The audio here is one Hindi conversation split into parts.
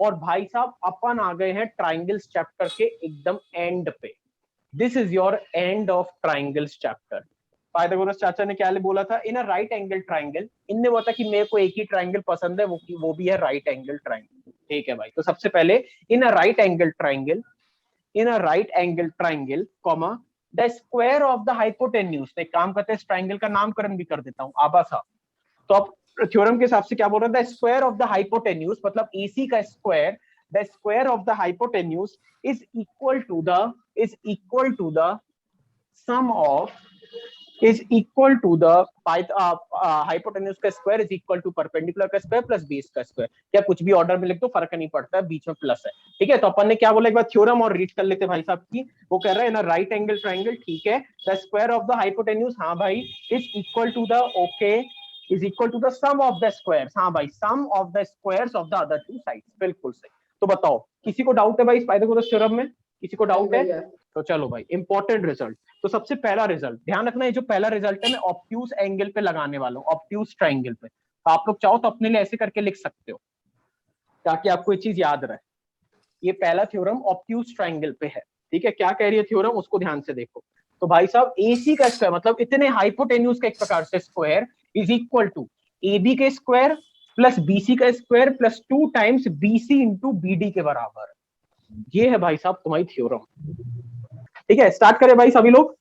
और भाई साहब अपन आ गए हैं ट्राइंगल्स चैप्टर के एकदम एंड पे। This is your end of triangles chapter. Pythagoras चाचा ने क्या बोला था, इन अ राइट एंगल ट्राइंगल, इनने बोला था कि मेरे को एक ही ट्राइंगल पसंद है, वो भी है राइट एंगल ट्राइंगल। ठीक है भाई, तो सबसे पहले in a right angle triangle, in a right angle triangle comma the square of the hypotenuse. एक काम करते हैं, इस ट्राइंगल का नामकरण भी कर देता हूं, आबा साहब। तो अब थ्योरम के हिसाब से क्या बोल रहा है, the square of the hypotenuse मतलब एसी का square, the square of the hypotenuse is equal to the sum of is equal to the hypotenuse का square is equal to perpendicular का स्क्वायर प्लस बेस का स्क्वायर। क्या कुछ भी ऑर्डर में लिख दो, फर्क नहीं पड़ता है, बीच में प्लस है। ठीक है, तो अपन ने क्या बोला, एक बार थ्योरम और रीड कर लेते भाई साहब की। वो कह रहा है ना राइट एंगल ट्राइंगल, ठीक है, the square of the hypotenuse, हाँ भाई, is equal to the okay is equal to the sum of the squares, हाँ भाई, sum of the squares of the other two sides. बिल्कुल सही। तो बताओ, किसी को डाउट है भाई इस पाइथागोरस थ्योरम में? किसी को डाउट है? तो चलो भाई, इंपॉर्टेंट रिजल्ट। तो सबसे पहला रिजल्ट ध्यान रखना, ये जो पहला रिजल्ट है मैं ऑब्ट्यूज एंगल पे लगाने वाला हूँ, ऑब्ट्यूज ट्राइंगल पे। तो आप लोग चाहो तो अपने लिए ऐसे करके लिख सकते हो ताकि आपको ये चीज याद रहे। ये पहला थ्योरम ऑब्ट्यूज ट्राइंगल पे है। ठीक है, क्या कह रही है थ्योरम, उसको ध्यान से देखो। तो भाई साहब, एसी का स्क्वायर मतलब इतने हाइपोटेन्यूज का एक प्रकार से square is equal to AB के स्क्वायर प्लस बीसी का square plus 2 times BC into BD के बराबर। ये है भाई साहब तुम्हारी थ्योरम। ठीक है, स्टार्ट करें भाई, सभी लोग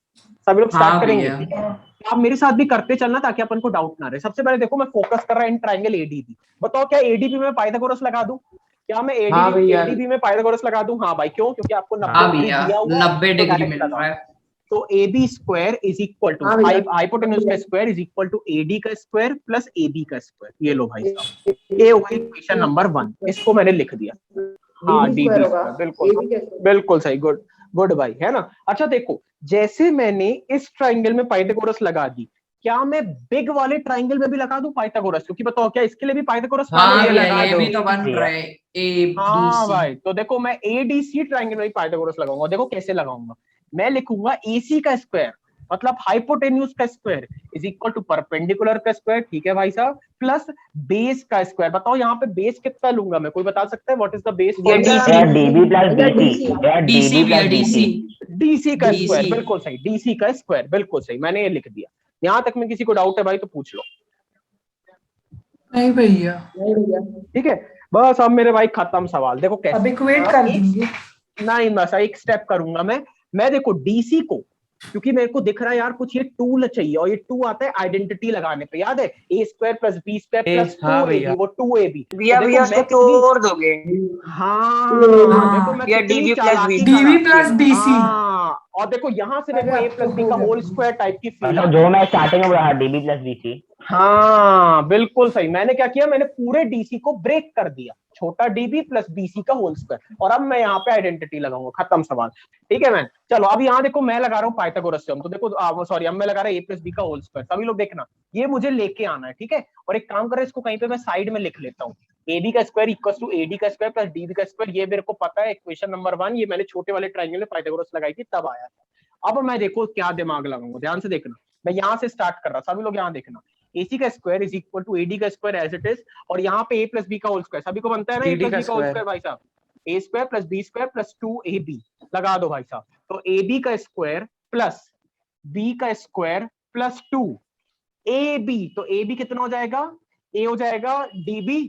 स्टार्ट करेंगे। ठीक है, आप मेरे साथ भी करते चलना ताकि अपन को डाउट ना रहे। सबसे पहले देखो, मैं फोकस कर रहा हूं इन ट्राइंगल एडीबी। बताओ, क्या एडीबी में पाइथागोरस लगा दूं? क्या मैं एडीबी में पाइथागोरस लगा दूं? हाँ भाई, क्यों? क्योंकि आपको 90 डिग्री दिया हुआ है, 90 तो डिग्री डायरेक्ट मिल लगा। रहा है। तो AB square is equal to hypotenuse का square is equal to AD का स्क्वायर प्लस AB का स्क्वायर। ये लो भाई साहब, ये होगी इक्वेशन नंबर 1। इसको मैंने लिख दिया। हाँ, DB स्क्वायर, बिल्कुल बिल्कुल सही, गुड गुड भाई, है ना। अच्छा देखो, जैसे मैंने इस ट्राइंगल में पाइथागोरस लगा दी, क्या मैं बिग वाले ट्राइंगल में भी लगा दूं पाइथागोरस? क्योंकि बताओ, क्या इसके लिए भी पाइथागोरस हाँ मानेंगे? भैया, ये भी तो बन रहा है हाँ ABC। भाई, तो देखो मैं एडीसी ट्राइंगल में पाइथागोरस लगाऊंगा। देखो कैसे लगाऊंगा, मैं लिखूंगा एसी का स्क्वायर मतलब हाइपोटेन्यूज का square is equal to perpendicular का स्क्वायर, ठीक है भाई साहब, प्लस बेस का स्क्वायर। बताओ यहाँ पे बेस कितना लूंगा मैं, कोई बता सकता है what is the base formula? DB plus DC, DC भैया, डीसी। डीसी का स्क्वायर, डीसी। बिल्कुल सही, डीसी का स्क्वायर, बिल्कुल सही, मैंने ये लिख दिया। यहां तक में किसी को डाउट है भाई तो पूछ लो। नहीं भैया। ठीक है, बस अब मेरे भाई खत्म सवाल। देखो कैसे, अब इक्वेट कर देंगे। नहीं बस एक स्टेप करूंगा मैं देखो डीसी को, क्योंकि मेरे को दिख रहा है यार कुछ ये टूल चाहिए, और ये 2 आता है आइडेंटिटी लगाने पे, याद है, A square plus B square plus 2ab, वो 2ab भैया उसको तोड़ दोगे। हाँ देखो मैं कितनी चालाकी डीवी प्लस डीसी। हाँ, और देखो यहाँ से देखो ए प्लस बी का होल स्क्वायर टाइप की फील, जो मैं स्टार्टिंग में बोला डीबी प्लस डीसी। हाँ बिल्कुल सही। मैंने क्या किया, मैंने पूरे डीसी को ब्रेक कर दिया, छोटा डीबी प्लस बीसी का होल स्क्वायर, और अब मैं यहाँ पे आइडेंटिटी लगाऊंगा, खत्म सवाल। ठीक है मैन, चलो अब यहाँ देखो मैं लगा रहा हूँ पाइथागोरस थ्योरम। तो देखो सॉरी, अब मैं लगा रहा हूँ ए प्लस बी का होल स्क्वायर। सभी लोग देखना, ये मुझे लेके आना है, ठीक है। और एक काम करें, इसको कहीं पे मैं साइड में लिख लेता हूँ, AB का स्क्वायर इक्वल टू AD का स्क्वायर प्लस DB का स्क्वायर। ये मेरे को पता है, इक्वेशन नंबर 1, ये मैंने छोटे वाले ट्राइंगल में पाइथागोरस लगाई थी तब आया था। अब मैं देखो क्या दिमाग लगाऊंगा, ध्यान से देखना। मैं यहाँ से स्टार्ट कर रहा, सभी लोग यहाँ देखना। AC का square is equal to AD का स्क्वायर एज इट इज, और यहाँ पे A प्लस बी का होल स्क्वायर, सभी को बनता है ना, A प्लस बी का होल स्क्वायर भाई साहब, A square plus B square plus 2AB लगा दो भाई साहब। तो AB का स्क्वायर प्लस B का स्क्वायर प्लस 2AB, तो AB कितना हो जाएगा, A हो जाएगा DB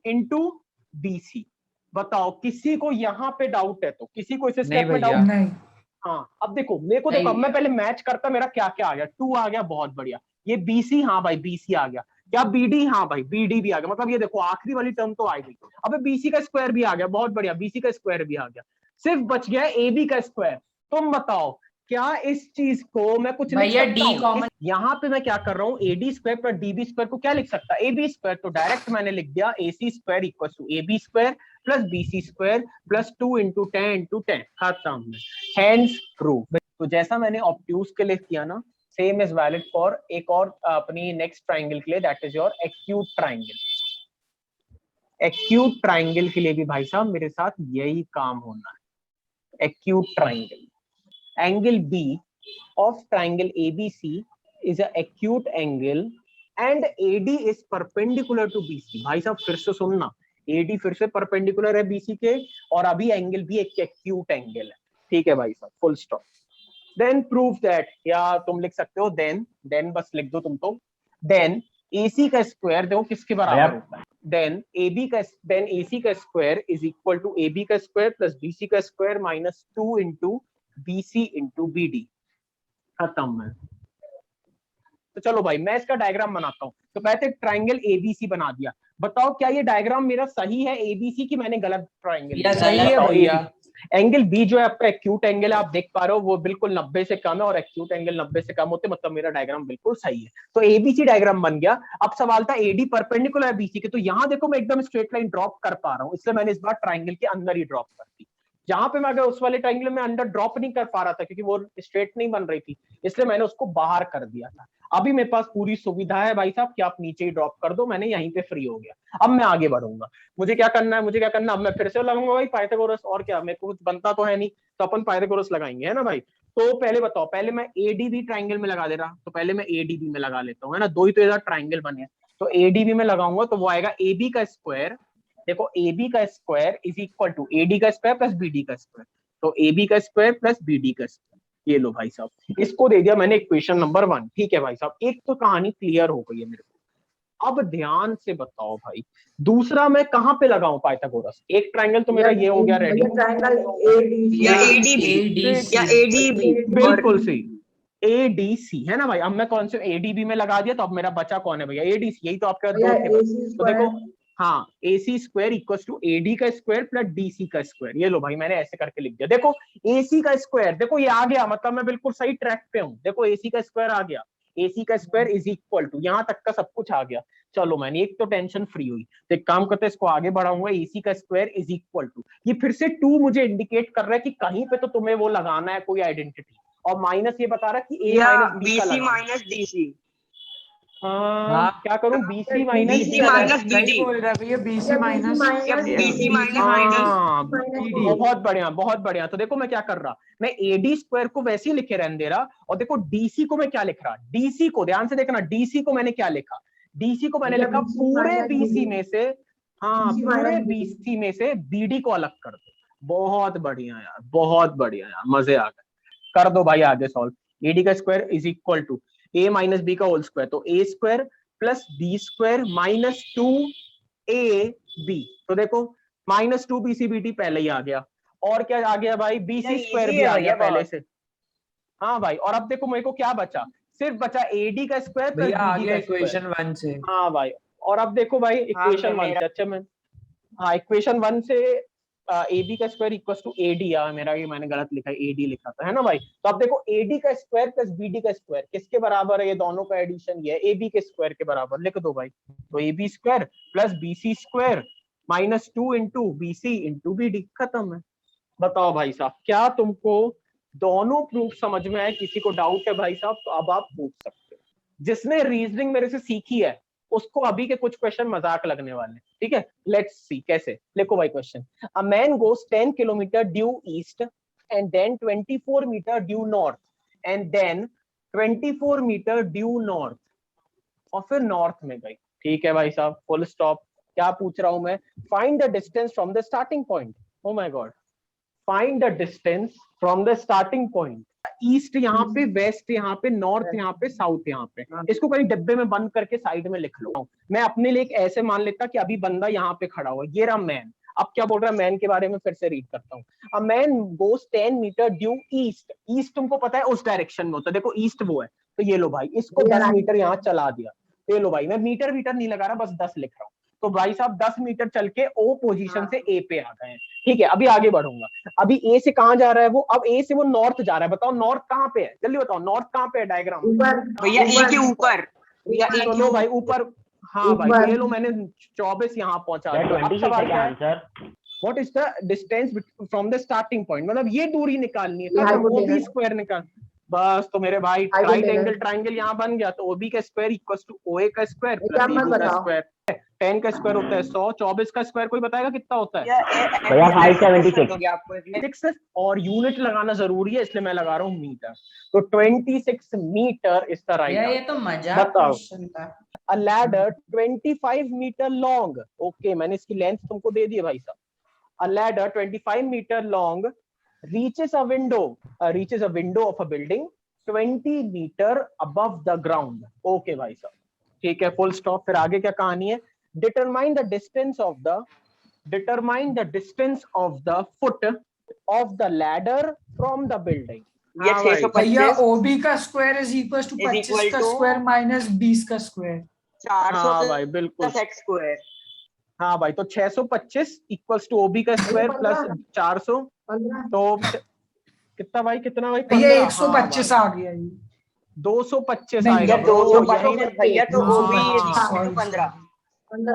इंटू BC। बताओ किसी को यहाँ पे डाउट है? तो किसी को इस स्टेप में डाउट? नहीं। हाँ, अब देखो मेरे को, देखो अब मैं पहले मैच करता, मेरा क्या क्या आ गया, 2 आ गया, बहुत बढ़िया। ये BC, हाँ भाई BC आ गया। क्या BD? हाँ भाई BD भी आ गया। मतलब ये देखो आखिरी वाली टर्म तो आ गई। अब BC का स्क्वायर भी आ गया, बहुत बढ़िया, BC का स्क्वायर भी आ गया। सिर्फ बच गया AB का स्क्वायर। तुम बताओ, क्या इस चीज को मैं कुछ लिख सकता हूँ? यहाँ पे मैं क्या कर रहा हूँ, AD square plus DB square को क्या लिख सकता है, AB स्क्वायर। तो डायरेक्ट मैंने लिख दिया AC square equal to AB square plus BC square plus 2 into 10 into 10, खत्म, हैंड्स प्रूफ। तो जैसा मैंने ऑब्ट्यूज के लिए किया ना, सेम इज वैलिड फॉर एक और अपनी नेक्स्ट ट्राइंगल के लिए, that is your acute triangle. Acute triangle के लिए भी भाई साहब मेरे साथ यही काम होना है। Acute triangle, angle B of triangle ABC is a acute angle and AD is perpendicular to BC। भाई साहब फिर से सुनना, AD फिर से परपेंडिकुलर है BC के, और अभी एंगल भी एक एक्यूट एंगल है। ठीक है भाई साहब, full stop. Then prove that, या तुम लिख सकते हो देन बस लिख दो तुम तो। देन AC का स्क्वायर देखो किसके बराबर होता है, देन AC का square is equal to AB का स्क्वायर प्लस BC का square minus 2 into BC into BD। खत्म है। तो चलो भाई मैं इसका डायग्राम बनाता हूँ। तो पहले ट्राइंगल ABC बना दिया, बताओ क्या ये डायग्राम मेरा सही है ABC की मैंने गलत ट्राइंगल? या सही है भैया। एंगल बी जो है आपका एक्यूट एंगल है, आप देख पा रहे हो वो बिल्कुल 90 से कम है, और एक्यूट एंगल 90 से कम होते मतलब मेरा डायग्राम बिल्कुल सही है। तो एबीसी डायग्राम बन गया। अब सवाल था एडी परपेंडिकुलर है बीसी के, तो यहाँ देखो मैं एकदम स्ट्रेट लाइन ड्रॉप कर पा रहा हूँ, इसलिए मैंने इस बार ट्राइंगल के अंदर ही ड्रॉप कर दी। जहां पे मैं अगर उस वाले ट्राइंगल में अंदर ड्रॉप नहीं कर पा रहा था क्योंकि वो स्ट्रेट नहीं बन रही थी, इसलिए मैंने उसको बाहर कर दिया था। अभी मेरे पास पूरी सुविधा है भाई साहब कि आप नीचे ही ड्रॉप कर दो, मैंने यहीं पे फ्री हो गया। अब मैं आगे बढ़ूंगा, मुझे क्या करना है, अब मैं फिर से लगाऊंगा भाई पाइथागोरस, और क्या, मेरे को कुछ बनता तो है नहीं, तो अपन पाइथागोरस लगाएंगे, है ना भाई। तो पहले बताओ, पहले मैं एडीबी ट्राइंगल में लगा दे रहा, तो पहले मैं एडीबी में लगा लेता हूँ, है ना, दो ही तो इधर ट्राइंगल बने। तो एडीबी में लगाऊंगा तो वो आएगा एबी का स्क्वायर, देखो एबी का square is equal to AD का स्क्वायर प्लस बीडी का स्क्वायर, तो एबी का स्क्वायर प्लस बीडी का स्क्वायर। ये लो भाई साहब, इसको दे दिया मैंने इक्वेशन नंबर 1। ठीक है भाई साहब, एक तो कहानी क्लियर हो गई है मेरे को। अब ध्यान से बताओ भाई, दूसरा मैं कहां पे लगाऊं पाइथागोरस? एक ट्रायंगल तो मेरा ये हो गया रेडी, या एडीबी बिल्कुल सही, एडीसी है ना भाई। अब मैं कौन से एडीबी में लगा दिया, तो अब मेरा बचा कौन है भैया? एडीसी, यही तो आपके दो थे। तो देखो हाँ, AC square equals to AD का स्क्वायर प्लस DC का स्क्वायर। ये लो भाई मैंने ऐसे करके लिख दिया। देखो AC का स्क्वायर, देखो ये आ गया, मतलब मैं बिल्कुल सही ट्रैक पे हूँ। देखो AC का स्क्वायर आ गया, AC का स्क्वायर इज इक्वल टू, यहाँ तक का सब कुछ आ गया। चलो मैंने एक तो टेंशन फ्री हुई। तो एक काम करते हैं, इसको आगे बढ़ाऊंगा, AC का स्क्वायर इज इक्वल टू, ये फिर से 2 मुझे इंडिकेट कर रहा है कि कहीं पे तो तुम्हें वो लगाना है कोई आइडेंटिटी, और माइनस ये बता रहा है कि A माइनस B का लगाना है। Minus DC। क्या करूं? BC minus BD। बोल रहा है भैया BC माइनस बहुत बढ़िया बहुत बढ़िया। तो देखो मैं क्या कर रहा, मैं AD स्क्वायर को वैसे ही लिखे रहने दे रहा, और देखो DC को मैं क्या लिख रहा, DC को ध्यान से देखना, DC को मैंने क्या लिखा, DC को मैंने लिखा पूरे BC में से, हाँ पूरे BC में से BD को अलग कर दो। बहुत बढ़िया यार, बहुत बढ़िया यार, मजे आ गए। कर दो भाई आगे सॉल्व। AD का square is equal to A minus B का होल स्क्वायर, तो A square plus B square minus 2AB। तो देखो माइनस 2BCBD पहले ही आ गया, और क्या आ गया भाई? BC स्क्वायर भी आ गया पहले से। हाँ भाई, और अब देखो मेरे को क्या बचा, सिर्फ बचा AD का स्क्वायर प्लस BD का इक्वेशन स्क्वायर। 1 से। हाँ भाई, और अब देखो भाई इक्वेशन 1 से, अच्छा मैं, हाँ इक्वेशन 1 से AB का स्क्वायर इक्वल टू AD, मेरा ये मैंने गलत लिखा है, AD लिखा था, है ना भाई। तो अब देखो AD का स्क्वायर प्लस BD का स्क्वायर किसके बराबर है? ये दोनों का एडिशन, ये AB के स्क्वायर के बराबर, लिख दो भाई। तो AB square plus BC square minus 2 into BC into BD। खत्म है। बताओ भाई साहब, क्या तुमको दोनों प्रूफ समझ में आए? किसी को डाउट है भाई साहब तो अब आप पूछ सकते हो। जिसने रीजनिंग मेरे से सीखी है उसको अभी के कुछ क्वेश्चन मजाक लगने वाले, ठीक है। लेट्स सी कैसे। लिखो भाई question, a man goes 10 kilometre due east and then 24 metre due north and then 24 metre due north, और फिर नॉर्थ में गई। ठीक है भाई साहब, फुल स्टॉप। क्या पूछ रहा हूं मैं? Find the distance from the starting point. Oh my God, find the distance from the starting point. East यहाँ पे, वेस्ट यहाँ पे, नॉर्थ यहाँ पे, साउथ यहाँ पे। इसको कहीं डिब्बे में बंद करके साइड में लिख लो। मैं अपने लिए एक ऐसे मान लेता कि अभी बंदा यहाँ पे खड़ा हुआ, ये रहा मैन। अब क्या बोल रहा है मैन के बारे में, फिर से रीड करता हूँ। A man goes 10 metre due east, east तुमको पता है उस डायरेक्शन में होता है, देखो ईस्ट वो है। तो ये लो भाई, इसको 10 मीटर यहाँ चला दिया। ये लो भाई, मैं मीटर मीटर नहीं लगा रहा, बस 10 लिख रहा हूँ। तो भाई साहब 10 मीटर चल के ओ पोजीशन से ए पे आ गए हैं। ठीक है, अभी आगे बढ़ूंगा। अभी ए से कहां जा रहा है वो? अब ए से वो नॉर्थ जा रहा है। बताओ नॉर्थ कहां पे है, जल्दी बताओ नॉर्थ कहां पे है डायग्राम में? भैया ए के ऊपर। तो लो भाई ऊपर, हाँ भाई ये लो मैंने 24 यहाँ पहुंचा दिया। अब सवाल क्या है, what is the distance from the starting point, मतलब ये दूरी निकालनी है, वो भी स्क्वायर निकाल। बस तो मेरे भाई I will right learn. Angle triangle यहाँ बन गया, तो ओबी का स्क्वायर इक्वल्स टू ओए का स्क्वायर प्लस एग्जाम मत एबी का बताओ। स्क्वायर। 10 का स्क्वायर होता है 100, 24 का स्क्वायर कोई बताएगा कितना होता है? भैया 576 दोगे आपको इसमें? 6 और यूनिट लगाना जरूरी है इसलिए मैं लगा रहा हूँ मीटर। तो 26 मीटर इज द राइट यार ये आंसर। तो मजाक बताओ। क्वेश्चन था। A ladder 25 metre long, okay मैंने इसकी लेंथ तुमको दे दी है भाई साहब। A ladder 25 metre long reaches a window of a building 20 metre above the ground। Okay भाई साहब ठीक है, फुल स्टॉप। फिर आगे क्या कहानी है? Determine the distance of the foot of the ladder from the building। ये हाँ भाई, 625 भैया ओबी का square is equal to Is 25 equal का to- स्क्वायर माइनस 20 का स्क्वायर। 400 हाँ भाई बिल्कुल। Plus x square. हाँ भाई, तो 625 इक्वल्स टू ओबी का स्क्वायर प्लस 400, 15 तो कितना भाई, कितना भाई? भैया 15। 125 हाँ आ गया ये। 225 नहीं, आएगा या bro, 225 यहीं- भैया तो हाँ, ओबी हाँ। 15।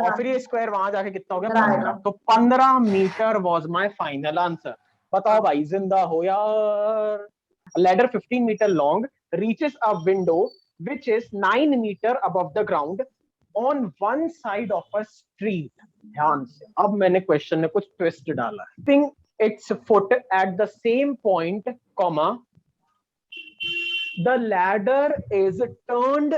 और फिर ये स्क्वायर वहां जाके कितना हो गया? 15 15। आएगा। तो 15 metre was my final answer. बताओ भाई, जिंदा हो यार। Ladder 15 metre long reaches a window which is 9 metre above the ground on one side of a street. ध्यान से, अब मैंने क्वेश्चन में कुछ ट्विस्ट डाला है। Think it's foot at the same point, comma the ladder is turned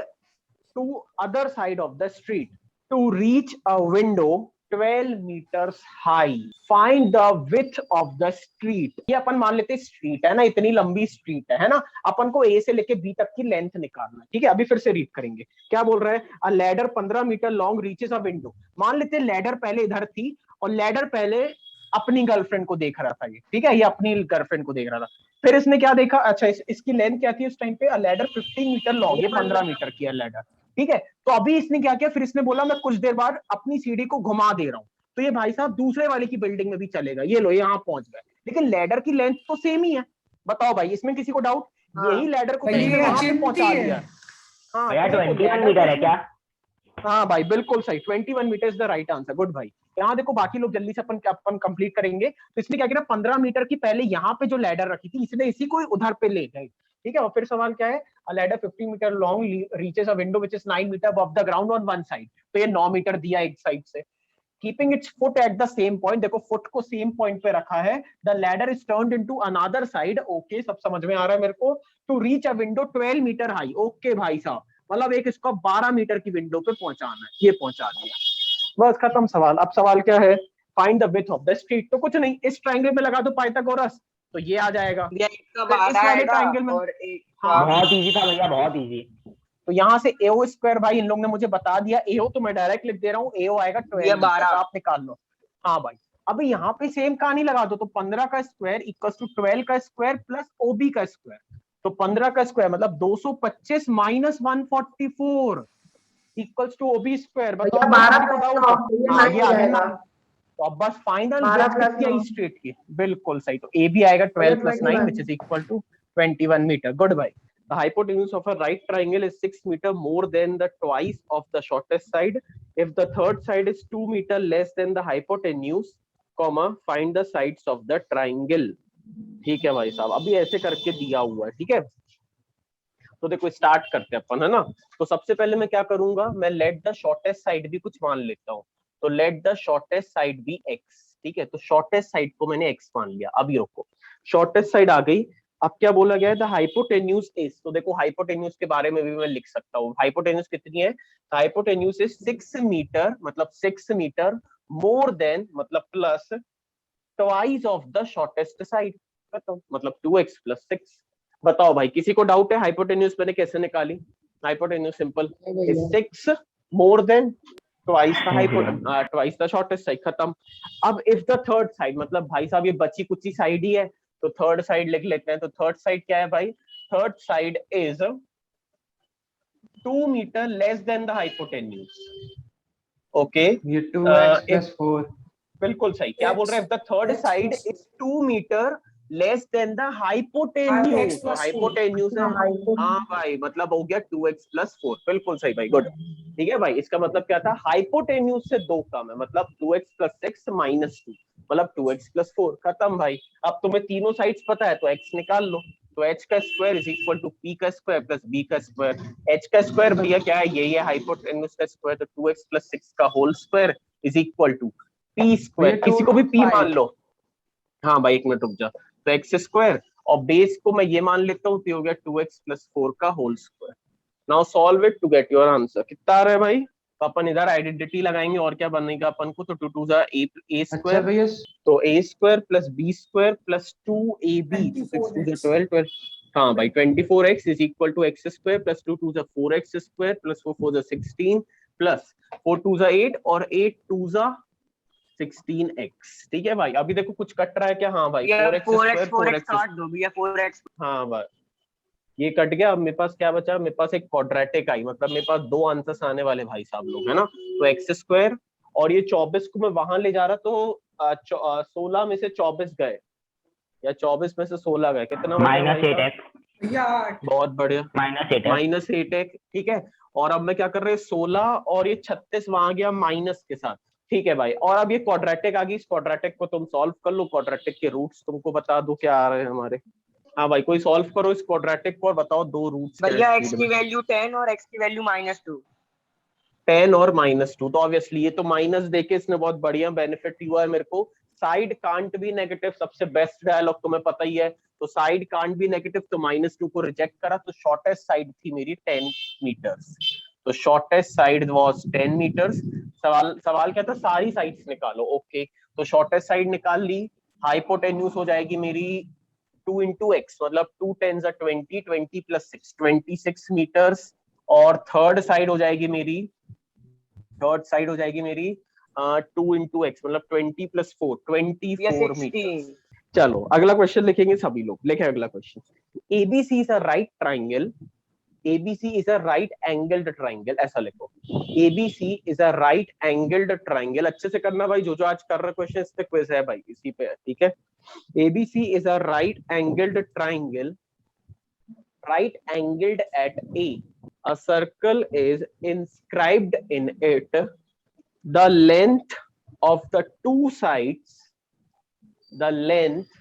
to other side of the street to reach a window 12 meters high। Find the width of the street। ये अपन मान लेते स्ट्रीट है ना, इतनी लंबी स्ट्रीट है ना, अपन को ए से लेके बी तक की लेंथ निकालना है। ठीक है, अभी फिर से रीड करेंगे। क्या बोल रहे हैं? A ladder 15 metre long reaches a window. मान लेते लैडर पहले इधर थी और लैडर पहले अपनी गर्लफ्रेंड को देख रहा था ये। ठीक है, ये अपनी गर्लफ्रेंड को देख रहा था। फिर इसने क्या देखा? अच्छा, इसकी लेंथ क्या थी उस टाइम पे? लैडर 15 मीटर लॉन्ग, ये 15 मीटर की है लैडर। ठीक है, तो अभी इसने क्या किया? फिर इसने बोला मैं कुछ देर बाद अपनी सीढ़ी को घुमा दे रहा हूं, तो ये भाई साहब दूसरे वाले की बिल्डिंग में भी चलेगा। ये लो, यहाँ पहुंच गए, लेकिन लैडर की लेंथ तो सेम ही है। बताओ भाई, इसमें किसी को डाउट? हाँ। यही लैडर को भैया इसने ये वहां पे चिमटी पहुंचा है। दिया। हाँ, भैया तो देखो, 21 ladder मीटर है को- क्या? हाँ भाई बिल्कुल सही, 21 metre is the right answer. Good भाई। यहाँ देखो, बाकी लोग जल्दी से अपन कंप्लीट करेंगे। तो इसने क्या किया? 15 मीटर की पहले यहाँ पे जो लैडर रखी थी, इसने इसी को उधर पे ले गए। ठीक है, और फिर सवाल क्या है? A ladder 15 metre long reaches a window which is 9 metre above the ground on one side. तो ये 9 मीटर दिया एक साइड से। Keeping its foot at the same point, देखो फुट को सेम पॉइंट पे रखा है। The ladder is turned into another side. Okay, सब समझ में आ रहा है मेरे को। To reach a window 12 metre high. Okay भाई साहब, मतलब एक इसको 12 मीटर की विंडो पे पहुंचाना है। ये पहुंचा दिया, बस खत्म सवाल। अब सवाल क्या है? Find the width of the street. तो कुछ नहीं, इस ट्रायंगल में लगा दो पाइथागोरस, तो ये आ जाएगा। भैया एक का फिर इस 12 वाले आएगा ट्रायंगल में- और एक हाँ। बहुत इजी था भैया, बहुत इजी। तो यहाँ से एओ स्क्वायर, भाई इन लोग ने मुझे बता दिया एओ, तो मैं डायरेक्ट लिख दे रहा हूँ। एओ आएगा 12 ये मीटर, 12। आप निकाल लो। हाँ भाई, अब यहाँ पे सेम कहानी लगा दो। तो 15 का स्क्वायर इक्वल टू 12 का स्क्वायर प्लस ओबी का स्क्वायर। तो 15 का स्क्वायर मतलब 225 minus 144 equals to OB square. बताओ भैया 12 किसी को प्लस डाउट? 9 ये हाँ, 9 ये हो आ गया जाएगा। ना। तो अब बस फाइनल 12 प्लस किया 9 स्ट्रेट की। बिल्कुल सही। तो ए भी आएगा 12 plus 9 21 which is equal to 21 metre. Good भाई। The hypotenuse of a right triangle is 6 meter more than the twice of the shortest side. If the third side is 2 meter less than the hypotenuse, comma, find the sides of the triangle। ठीक है भाई साहब, अभी ऐसे करके दिया हुआ है। ठीक है, तो देखो स्टार्ट करते हैं अपन, है ना। तो सबसे पहले मैं क्या करूंगा? मैं लेट द शॉर्टेस्ट साइड भी कुछ मान लेता हूँ। तो लेट द शॉर्टेस्ट साइड भी x। ठीक है, तो शॉर्टेस्ट साइड को मैंने x मान लिया। अभी रुको, शॉर्टेस्ट साइड आ गई। अब क्या बोला गया है? The hypotenuse is. तो देखो हाइपोटेन्यूज के बारे में भी मैं लिख सकता हूँ। हाइपोटेन्यूज कितनी है? हाइपोटेन्यूज इज 6 मीटर, मतलब 6 मीटर मोर देन, मतलब plus twice of the shortest side, मतलब 2x प्लस 6। बताओ भाई, किसी को डाउट है हाइपोटेन्यूज मैंने कैसे निकाली? Hypotenuse simple is 6 more than twice the shortest side. खत्म। अब इफ द थर्ड साइड, मतलब भाई साहब ये बची कुची साइड ही है, तो थर्ड साइड लिख लेते हैं। तो थर्ड साइड क्या है भाई? Third side is 2 metre less than the hypotenuse. Okay, ये 2x प्लस 4। बिल्कुल सही। क्या बोल रहे हैं? The third side is 2 metre less than the hypotenuse. Hypotenuse है, हाँ भाई, मतलब हो गया 2x प्लस 4। बिल्कुल सही भाई, गुड। ठीक है भाई, इसका मतलब क्या था? हाइपोटेन्यूज से 2 कम है, मतलब 2x प्लस 6 माइनस 2, मतलब 2x प्लस 4। खत्म भाई। अब तुम्हें तीनों साइड्स पता है तो x निकाल लो। तो h का square is equal to p का स्क्वायर प्लस b का स्क्वायर। h का स्क्वायर भैया क्या है, यही है हाइपोटेन्यूज का स्क्वायर, तो 2x प्लस 6 का whole square is equal to p square, किसी को भी p मान लो। हाँ भाई एक मिनट रुक जा, तो x स्क्वायर और बेस को मैं ये मान लेता हूँ, तो हो गया 2x प्लस 4 का whole square. Now solve it to get your answer. कितना आ रहा है भाई, तो अपन इधर आइडेंटिटी लगाएंगे और क्या बनेगा अपन को, तो 2 2 जा a अच्छा स्क्वायर, भैया तो a square plus b square plus 2ab, 6 2 जा 12 12। हाँ भाई 24x is equal to x square plus 2 2 जा 4x स्क्वायर प्लस 4 4 जा 16 प्लस 4 2 जा 8 और 8 2 जा 16x। ठीक है भाई, अभी देखो कुछ कट रहा है क्या, हाँ भाई 4x स्क्वायर 4x काट दो भैया 4x। हाँ भाई ये कट गया। अब मेरे पास क्या बचा, मेरे पास एक क्वाड्रेटिक आई, मतलब मेरे पास दो आंसर्स आने वाले भाई साहब लोग, है ना। तो एक्स स्क्वायर और ये 24 को मैं वहां ले जा रहा, तो 16 में से 24 गए या 24 में से 16 गए, कितना -8x। भैया बहुत बढ़िया, -8x। -8x। ठीक है, और अब मैं क्या कर रहे हैं, 16 और ये 36 वहां गया माइनस के साथ। ठीक है भाई, और अब ये क्वाड्रेटिक आ गई, इस क्वाड्रेटिक को तुम सॉल्व कर लो। क्वाड्रेटिक के रूट्स तुमको बता दो क्या आ रहे हैं हमारे। हाँ भाई कोई सॉल्व करो इस क्वाड्रेटिक को और बताओ दो रूट्स। भैया x की वैल्यू 10 और x की वैल्यू -2। 10 और -2, तो ऑब्वियसली ये तो माइनस देके इसने बहुत बढ़िया बेनिफिट हुआ है मेरे को। साइड कांट बी नेगेटिव, सबसे बेस्ट डायलॉग तुम्हें पता ही है। तो साइड कांट बी नेगेटिव, तो -2 को रिजेक्ट करा, तो शॉर्टेस्ट साइड थी मेरी 10 मीटर्स। तो शॉर्टेस्ट साइड वाज 10 मीटर्स। सवाल क्या था, सारी साइड्स निकालो। ओके, तो शॉर्टेस्ट साइड निकाल ली, हाइपोटेन्यूज हो जाएगी मेरी 2 into x, मतलब 2 10s are 20, 20 plus 6 26 मीटर्स। और थर्ड साइड हो जाएगी मेरी 2 into x, मतलब 20 plus 4 24 मीटर्स। चलो अगला क्वेश्चन लिखेंगे सभी लोग, लिखे अगला question. ABC is a right triangle, ABC is a right angled triangle, ऐसा लिखो। ABC is a right angled triangle, अच्छे से करना भाई, जो आज कर रहे क्वेश्चन इस पे क्विज है भाई, इसी पे। ठीक है, ABC is a right angled triangle, right angled at A. A circle is inscribed in it. The length of the two sides, the length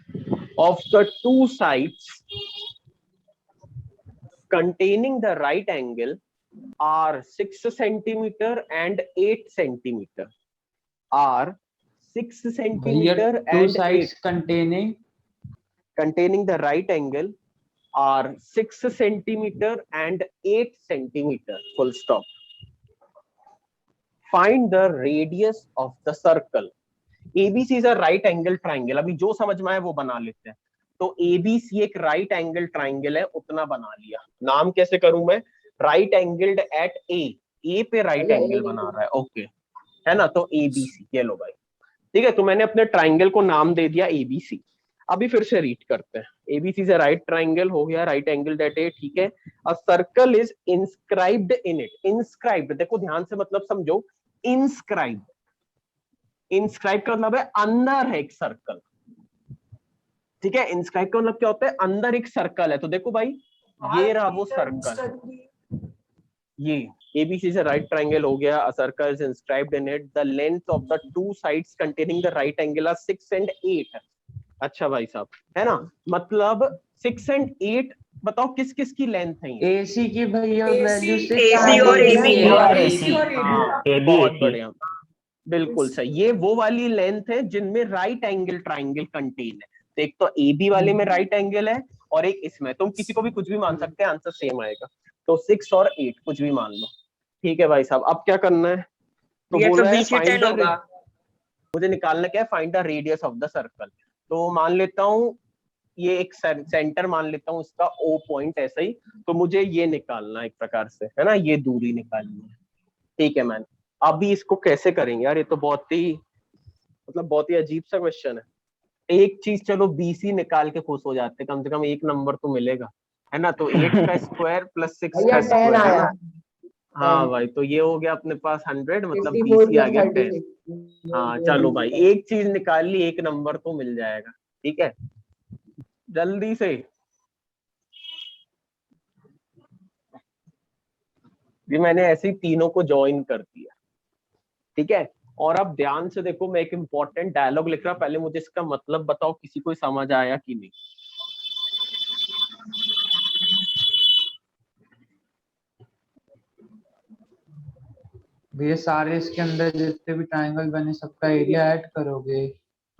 of the two sides containing the right angle are 6 centimeter and 8 centimeter. Are 6 भैया centimeter two and sides 8 containing the right angle are 6 centimeter and 8 centimeter. Full stop. Find the radius of the circle. ABC is a right angle triangle. अभी जो समझ में आए वो बना लेते हैं। तो ABC एक right angle triangle है, उतना बना लिया। नाम कैसे करूं मैं, right angled at A, A पे right angle बना रहा है। ओके है ना, तो ABC ये लो भाई। ठीक है, तो मैंने अपने ट्राइंगल को नाम दे दिया ABC। अभी फिर से रीड करते हैं। ABC से राइट ट्राइंगल हो गया, राइट एंगल दैट ए। ठीक है, a circle is inscribed in it. Inscribed देखो ध्यान से मतलब समझो, इंस्क्राइब्ड, इंस्क्राइब का मतलब है अंदर है एक सर्कल। ठीक है, इंस्क्राइब का मतलब क्या होता है, अंदर एक सर्कल है। तो देखो भाई ये रहा वो सर्कल, ये ABC से राइट ट्राइंगल हो गया, a circle is inscribed in it, the length of the two sides containing the right angle are 6 and 8। अच्छा भाई साहब, है ना, मतलब 6 and 8, बताओ किस किस की लेंथ है ये? AC की भैया वैल्यू AC और AC। बहुत बढ़िया, बिल्कुल सही। ये वो वाली लेंथ है जिनमें राइट एंगल ट्राइंगल कंटेन है। तो एक तो AB वाले में राइट एंगल है और एक इसमें, तुम किसी को भी कुछ भी मान सकते हैं, आंसर सेम आएगा। तो 6 और 8 कुछ भी मान लो। ठीक है भाई साहब, अब क्या करना है, तो ये बोल तो रहा है बीच में 10 होगा। मुझे निकालना क्या है, find the radius of the circle. तो मान लेता हूँ ये एक सेंटर मान लेता हूँ इसका O पॉइंट, ऐसा ही। तो मुझे ये निकालना है एक प्रकार से, है ना, ये दूरी निकालनी है। ठीक है मैन, अभी इसको कैसे करेंगे यार, ये तो बहुत ही मतलब बहुत ही अजीब सा क्वेश्चन है। एक चीज चलो BC निकाल के खुश हो जाते, कम से कम एक नंबर तो मिलेगा, है ना। तो 8 का स्क्वायर प्लस 6 का स्क्वायर, है ना। हाँ भाई, तो ये हो गया अपने पास 100, मतलब BC आ गया 10। हाँ चलो भाई, एक चीज निकाल ली, एक नंबर तो मिल जाएगा। ठीक है, जल्दी से। ये मैंने ऐसे ही तीनों को ज्वाइन कर दिया। ठीक है, और अब ध्यान से देखो, मैं एक इंपॉर्टेंट डायलॉग लिख रहा, पहले मुझे इसका मतलब बताओ किसी को समझ आया कि नहीं। भैया सारे इसके अंदर जितने भी ट्रायंगल बने सबका एरिया ऐड करोगे।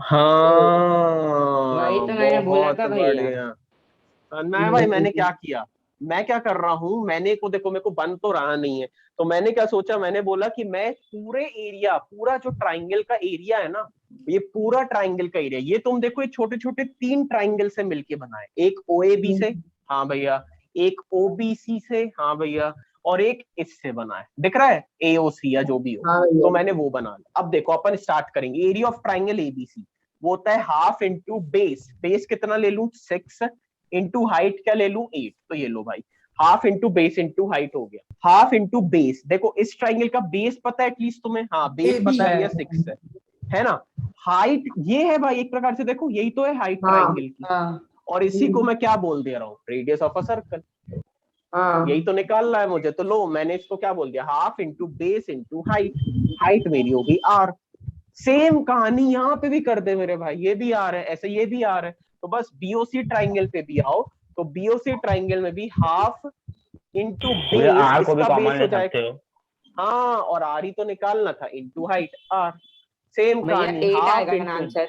हाँ वही तो मैंने बोला बहुत था भैया। बढ़िया। मैं भाई मैंने क्या किया, मैं क्या कर रहा हूँ, मैंने को देखो मेरे को बन तो रहा नहीं है, तो मैंने क्या सोचा, मैंने बोला कि मैं पूरे एरिया, पूरा जो ट्राइंगल का एरिया है ना, ये पूरा ट्राइंगल का एरिया, ये तुम देखो ये छोटे छोटे 3 ट्राइंगल से मिलके बना है, एक OAB से, हाँ भैया, एक OBC से, हाँ भैया, और एक इससे बना है, दिख रहा है, AOC या जो भी हो। हाँ तो भैया। मैंने वो बना लिया। अब देखो अपन स्टार्ट करेंगे। एरिया ऑफ ट्राइंगल ABC वो होता है हाफ इंटू बेस, बेस कितना ले लूं 6 इंटू हाइट क्या ले लूं 8, तो ये लो भाई half into base into height हो गया, हाफ इंटू बेस। देखो इस ट्राइंगल का बेस पता है एटलीस्ट तुम्हें, हाँ बेस AB पता है है। भैया 6 है ना। हाइट ये है भाई, एक प्रकार से देखो यही तो है हाइट हाँ ट्राइंगल की, हाँ और इसी को मैं क्या बोल दे रहा हूँ, रेडियस ऑफ अ सर्कल, हाँ यही तो निकालना है मुझे। तो लो मैंने इसको क्या बोल दिया, half into base into height, height मेरी होगी R। सेम कहानी यहाँ पे भी कर दे मेरे भाई, ये भी R है, ऐसे ये भी R है, तो बस BOC ट्राइंगल पे भी आओ, तो BOC ट्राइंगल में भी हाफ इंटू पूरे बेस, आर को भी इसका कॉमन बेस हो ले जाएगा, सकते हो। हाँ, और R ही तो निकालना था, इंटू हाइट R। सेम भैया कहानी, 8 हाफ आएगा ना into, answer.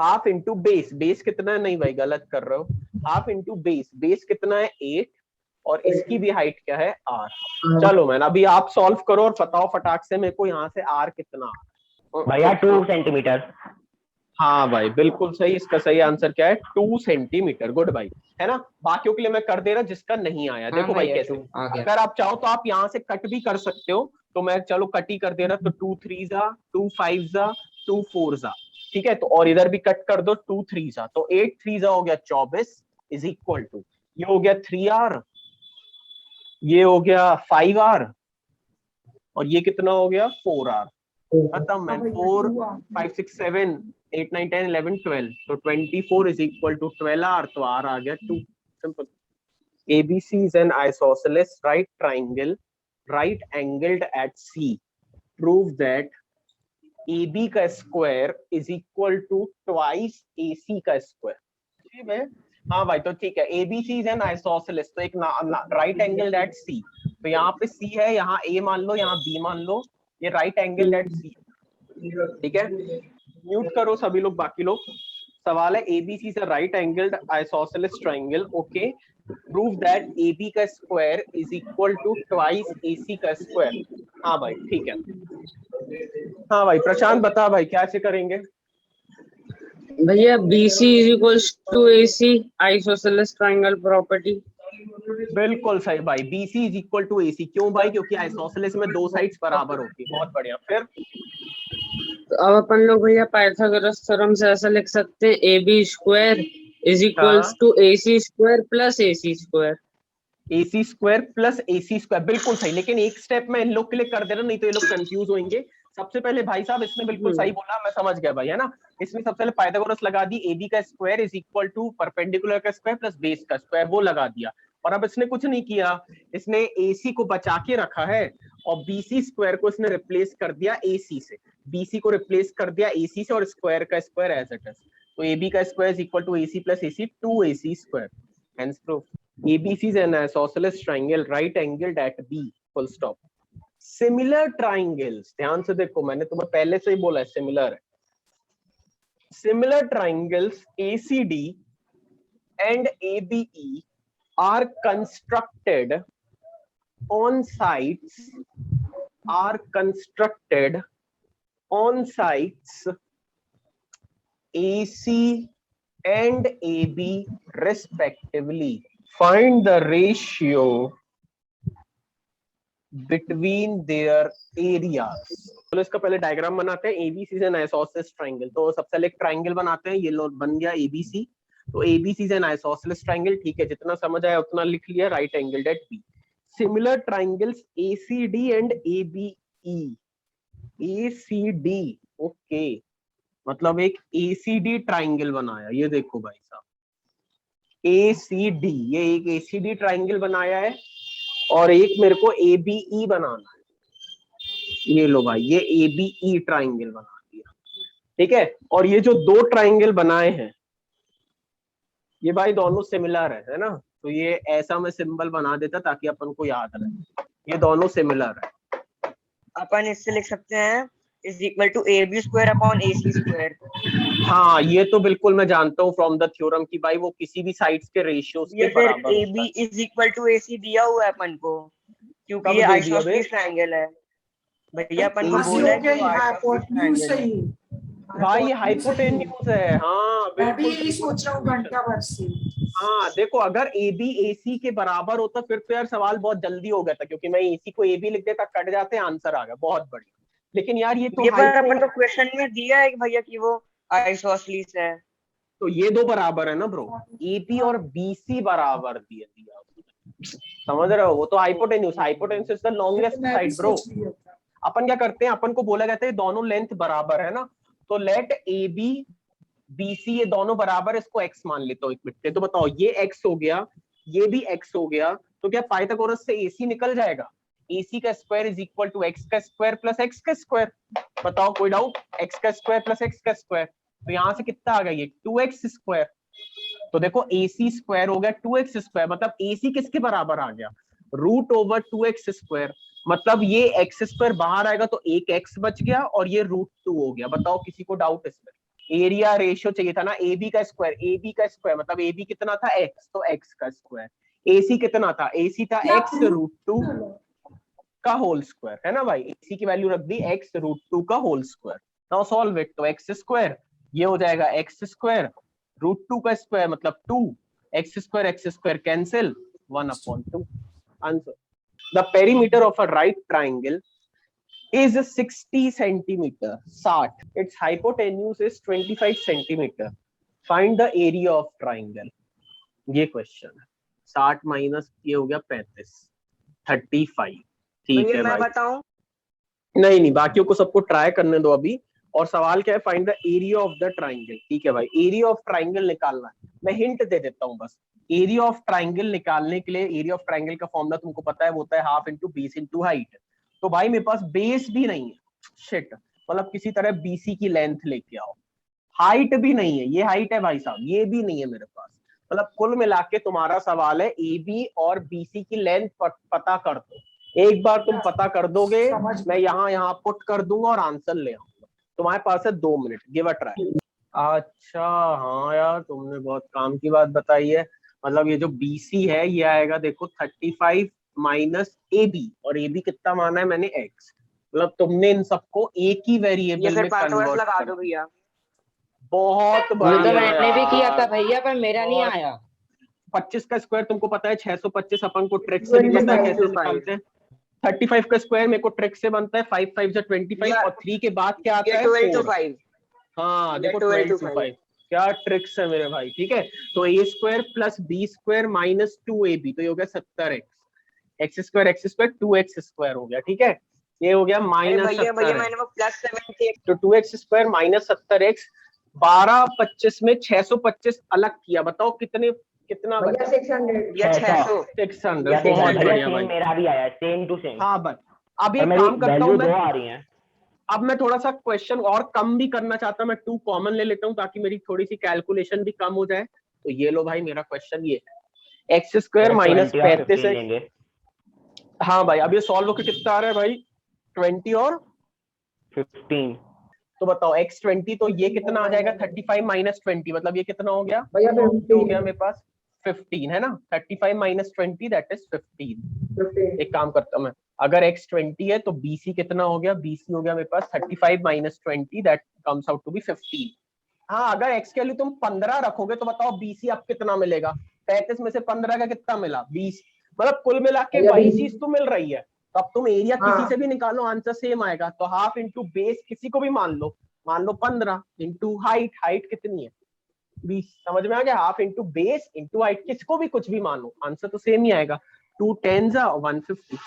Half into base, base कितना है, नहीं भाई गलत कर रहे हो, हाफ इंटू बेस, बेस कितना है 8, और इसकी भी हाइट क्या है R। चलो मैन अभी आप सॉल्व करो और बताओ फटाक से मेरे को यहाँ से R कितना। भैया 2 सेंटीमीटर। हाँ भाई बिल्कुल सही, इसका सही आंसर क्या है 2 सेंटीमीटर, गुड भाई, है ना। बाकियों के लिए मैं कर दे रहा जिसका नहीं आया, हाँ देखो भाई भैया कैसे, 2 आ गया। अगर आप चाहो तो आप यहाँ से कट भी कर सकते हो, तो मैं चलो कट ही कर दे रहा, तो 2 3 जा 2 5 जा 2 4 जा, ठीक है, तो और इधर भी कट कर दो 2 3 जा, तो 8 3 जा हो गया 24 इज इक्वल टू, ये हो गया 3R, ये हो गया 5R, और ये कितना हो गया 4R। खत्म मैन, 4 5 6 7 8 9 10 11 12, तो 24 इज इक्वल टू 12R, तो R आ गया 2, simple. ABC is an isosceles right triangle right angled at C, prove that AB का square is equal to twice AC का स्क्वायर, ठीक है। हाँ भाई तो ठीक है, ABC is an isosceles, तो एक राइट एंगल एट C, तो यहाँ पे C है, यहाँ A मान लो, यहाँ B मान लो, ये राइट एंगल एट C, ठीक है। म्यूट करो सभी लोग, बाकी लोग। सवाल है ABC is a right angled isosceles triangle, okay, prove that AB का square is equal to twice AC का स्क्वायर। हाँ भाई ठीक है, हाँ भाई प्रशांत बता भाई कैसे करेंगे। भैया BC is equals to AC isosceles triangle property. बिल्कुल सही भाई, BC is equal to AC, क्यों भाई, क्योंकि आइसोसेलेस में दो साइड्स बराबर होती है, बहुत बढ़िया। फिर तो अब अपन लोग भैया पाइथागोरस थ्योरम से ऐसा लिख सकते हैं AB square is equals to AC square plus AC square. AC square plus AC square, बिल्कुल सही, लेकिन एक स्टेप में इन लोग के लिए कर देना, नहीं तो ये लोग कंफ्यूज होंगे। सबसे पहले भाई साहब इसने बिल्कुल सही बोला, मैं समझ गया भाई, है ना। इसमें सबसे पहले पाइथागोरस लगा दी, AB का square is equal to perpendicular का स्क्वायर प्लस बेस का स्क्वायर, वो लगा दिया। और अब इसने कुछ नहीं किया, इसने AC को बचा के रखा है, और BC स्क्वायर को इसने रिप्लेस कर दिया AC से, BC को रिप्लेस कर दिया AC से, और स्क्वायर का स्क्वायर एज इट इज, तो AB का square is equal to AC plus AC 2AC square, hence proof ABC is an isosceles triangle right angled at B, full stop. Similar triangles, ध्यान से देखो, मैंने तुम्हें पहले से ही बोला है सिमिलर है। Similar triangles ACD and ABE are constructed on sides AC and AB respectively. Find the ratio between their areas. तो इसका पहले डायग्राम बनाते हैं। ABC is an isosceles triangle, तो सबसे पहले एक ट्राइंगल बनाते हैं, ये लो बन गया ABC, तो ABC is an isosceles triangle, ठीक है, जितना समझ आया उतना लिख लिया, right angled at B. Similar triangles ACD and ABE. ACD, okay, मतलब एक ACD ट्राइंगल बनाया, ये देखो भाई साहब ACD, ये एक ACD ट्राइंगल बनाया है, और एक मेरे को ABE बनाना है, ये लो भाई ये ABE ट्राइंगल बना दिया, ठीक है। और ये जो दो ट्राइंगल बनाए हैं ये भाई दोनों सिमिलर है ना, तो ये ऐसा मैं सिंबल बना देता ताकि अपन को याद रहे, ये दोनों सिमिलर है, अपन इससे लिख सकते हैं is equal to A B square upon A C square. हाँ ये तो बिल्कुल मैं जानता हूँ फ्रॉम द थ्योरम कि भाई वो किसी भी साइड्स के रेशियोज के ये फिर बराबर ए होता बी है। इज इक्वल टू ए सी दिया हुआ है अपन को, कब क्योंकि ये दे दिया बे? आइसोसेलेस ट्रायंगल है भैया। अपन को AC बोला है हो कि गया, वो आइसोसेलेस हाइपोटेन्यूज ट्रायंगल है। सही है। भाई ये हाइपोटेन्यूज सही है। हाइपोटेन्यूज है। हाँ मैं भी बिल्कुल यही सही सोच रहा हूँ बोला। घंटा भर से। हाँ देखो अगर ए बी ए सी के बराबर होता फिर तो यार सवाल बहुत जल्दी हो गया था, क्योंकि मैं ए सी को ए बी लिख देता, कट जाते, आंसर आ गया, बहुत बढ़िया। लेकिन यार ये तो ये पर अपन हाइपो, को क्वेश्चन में दिया है कि भैया कि वो आइसोसेलेस है। तो ये दो बराबर है ना ब्रो, ए बी और बी सी बराबर दिया उसने। समझ रहे हो? वो तो hypotenuse, hypotenuse is the longest मैं भी साइड ब्रो। सोच लिया था। अपन क्या करते हैं, अपन को बोला जाता है दोनों लेंथ बराबर है ना, तो let A B B C ये दोनों बराबर, इसको x मान लेता हूँ एक मिनट। तो बताओ ये x हो गया, ये भी x हो गया, तो क्या पाइथागोरस से AC निकल जाएगा? AC का square is equal to x का स्क्वायर प्लस x का स्क्वायर। बताओ कोई डाउट? x का स्क्वायर प्लस x का स्क्वायर, तो यहाँ से कितना आ गया ये 2x स्क्वायर। तो देखो AC स्क्वायर हो गया 2x स्क्वायर, मतलब AC किसके बराबर आ गया? Root over 2x square. मतलब ये x स्क्वायर बाहर आएगा तो एक x बच गया और ये √2 हो गया। बताओ किसी को डाउट इसमें? एरिया रेशियो चाहिए था ना, AB का स्क्वायर मतलब AB कितना था x, तो x का स्क्वायर। AC कितना था? AC था x √2 का होल स्क्वायर, है ना भाई? AC की वैल्यू रख दी x √2 का whole square. Now solve it, तो x स्क्वायर ये हो जाएगा x स्क्वायर √2 का स्क्वायर मतलब 2, x square cancel 1/2। Answer, the perimeter of a right triangle is 60 centimeter, 60. Its hypotenuse is 25 centimeter. Find the area of triangle. ये क्वेश्चन है। 60 माइनस ये हो गया 35, 35। ठीक है भैया मैं भाई, बताऊं? नहीं बाकियों को सबको ट्राई करने दो अभी। और सवाल क्या है? Find the area of the triangle. ठीक है भाई, एरिया ऑफ ट्राइंगल निकालना है। मैं हिंट दे देता हूँ बस। एरिया ऑफ ट्राइंगल निकालने के लिए, एरिया ऑफ ट्राइंगल का फॉर्मूला तुमको पता है, वो होता है half into base into height. तो भाई मेरे पास बेस भी नहीं है, शिट, मतलब किसी तरह बीसी की लेंथ लेके आओ। हाइट भी नहीं है, ये हाइट है भाई साहब, ये भी नहीं है मेरे पास। मतलब कुल मिला के तुम्हारा सवाल है ए बी और बीसी की लेंथ पता कर दो। एक बार तुम पता कर दोगे, मैं यहाँ पुट कर दूंगा और आंसर ले आऊंगा। तुम्हारे पास है 2 मिनट, गिव अ ट्राई। अच्छा हाँ यार, तुमने बहुत काम की बात बताई है। मतलब ये जो बीसी है ये आएगा, देखो 35 माइनस ए बी, और ए बी कितना माना है मैंने x। मतलब तुमने इन सबको एक ही ये वेरिएबल फिर में पाइथागोरस कन्वर्ट लगा कर दो दिया। भैया। बहुत वो तो बढ़िया मैंने भी किया था यार। भैया, पर मेरा नहीं बहुत- आया। 25 का स्क्वायर तुमको पता है 625, अपन को ट्रिक से भी पता है कैसे 25। निकालते हैं। 35 का स्क्वायर मेरे को ट्रिक से बनता है 5 5 से 25, और 3 के बाद क्या आता ये है 12 to 4। 5। हाँ देखो 12 to 12 to 5, क्या ट्रिक्स है मेरे भाई। ठीक है, तो A square plus B square minus 2ab, तो ये हो गया 70x, x square 2x square हो गया। ठीक है, ये हो गया अरे माइनस भैया 70, मैंने वो प्लस 70 तो 2x स्क्वायर माइनस 70x। 12 25 में 625 अलग किया, बताओ कितना बचा? 600 या 600। 600। या बहुत भैया बढ़िया सेम भाई। मेरा भी आया, सेम टू सेम। हाँ बस अब ये पर मेरी काम करता हूँ वैल्यू मैं, 2 आ रही है। अब मैं थोड़ा सा क्वेश्चन और कम भी करना चाहता हूँ, मैं 2 कॉमन ले लेता हूँ ताकि मेरी थोड़ी सी कैलकुलेशन भी कम हो जाए। तो ये लो भाई, मेरा क्वेश्चन ये है, एक्स स्क्वायर माइनस 20 और 35 15 लेंगे। हाँ भाई, अब ये सॉल्व होकर कितना आ रहा है भाई? 20 और 15। तो बताओ x20, तो ये कितना आ जाएगा? 35 माइनस 20, मतलब ये कितना हो गया? भैया ये हो गया मेरे पास 15, है ना? 35 माइनस 20 दैट इज 15। एक काम करता हूं मैं, अगर x20 है तो bc कितना हो गया? bc हो गया मेरे पास 35 minus 20 that comes out to be 15। हाँ, अगर x के लिए तुम 15 रखोगे तो बताओ bc अब कितना मिलेगा? 35 में से 15 का कितना मिला? 20। मतलब कुल मिला के वही चीज तो मिल रही है। तो अब तुम एरिया किसी से भी निकालो, आंसर सेम आएगा। तो हाफ इंटू बेस किसी को भी मान लो 15 इंटू हाइट कितनी है? 20। समझ में आ गया? Half into base into height, किसको भी कुछ भी मान लो, आंसर तो सेम ही आएगा। 2 10s are 150।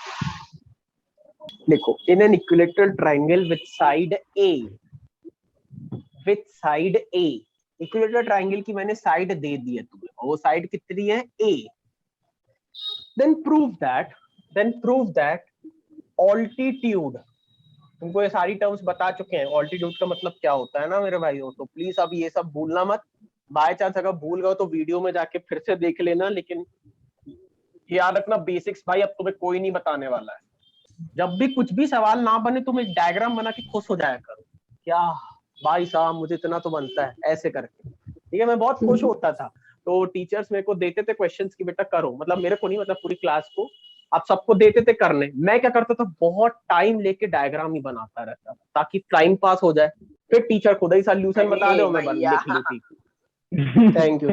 देखो, in an equilateral triangle with side A, equilateral triangle की मैंने साइड दे दी है तुम्हें, और वो साइड कितनी है? a। then prove that altitude, तुमको ये सारी टर्म्स बता चुके हैं। ऑल्टीट्यूड का मतलब क्या होता है ना मेरे भाइयों, तो प्लीज अब ये सब भूलना मत। बाय चांस अगर भूल गए तो वीडियो में जाके फिर से देख लेना, लेकिन याद रखना बेसिक्स भाई अब तुम्हें कोई नहीं बताने वाला है। जब भी कुछ भी सवाल ना बने तुम एक डायग्राम बना के खुश हो जाया करो, क्या भाई साहब मुझे इतना तो बनता है, ऐसे करके। ठीक है, मैं बहुत खुश होता था। तो टीचर्स मेरे को देते थे क्वेश्चंस की बेटा करो, मतलब मेरे को नहीं, मतलब पूरी क्लास को, आप सबको देते थे करने। मैं क्या करता था, बहुत टाइम लेके डायग्राम ही बनाता रहता था ताकि टाइम पास हो जाए। फिर टीचर खुद ही सॉल्यूशन बता दो, मैं लिख ली थी। Thank you.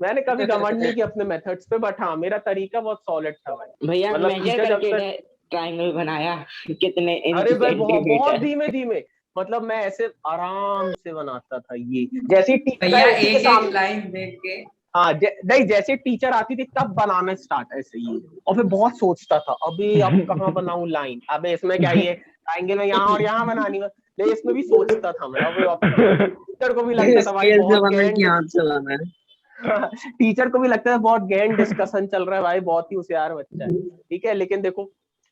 मैंने कभी घमंड नहीं किया अपने मेथड्स पे, बट हाँ मेरा तरीका बहुत सॉलिड था भाई। भैया मतलब मेजर टीचर जब करके तक, ट्रायंगल बनाया कितने इंच अरे भाई बहुत सेंटीमीटर। धीमे धीमे, मतलब मैं ऐसे आराम से बनाता था ये। जैसे भैया करेक्ट के एक सामने, एक लाइन देख के। हाँ नहीं जैसे टीचर आती थी तब बनाना स्टार्ट ऐसे ही। और फिर बहुत सोचता था, अबे अब कहाँ बनाऊं लाइन, अबे इसमें क्या ये ट्रायंगल में यहाँ और यहाँ बनानी है, लेकिन इसमें भी सोचता था मैं। अबे अब टीचर को भी लगता था भाई स्केल से बहुत बना गहन, कि हाथ से बना है। टीचर को भी लगता है बहुत गहन डिस्कशन चल रहा है भाई, बहुत ही होशियार बच्चा है। ठीक है, लेकिन देखो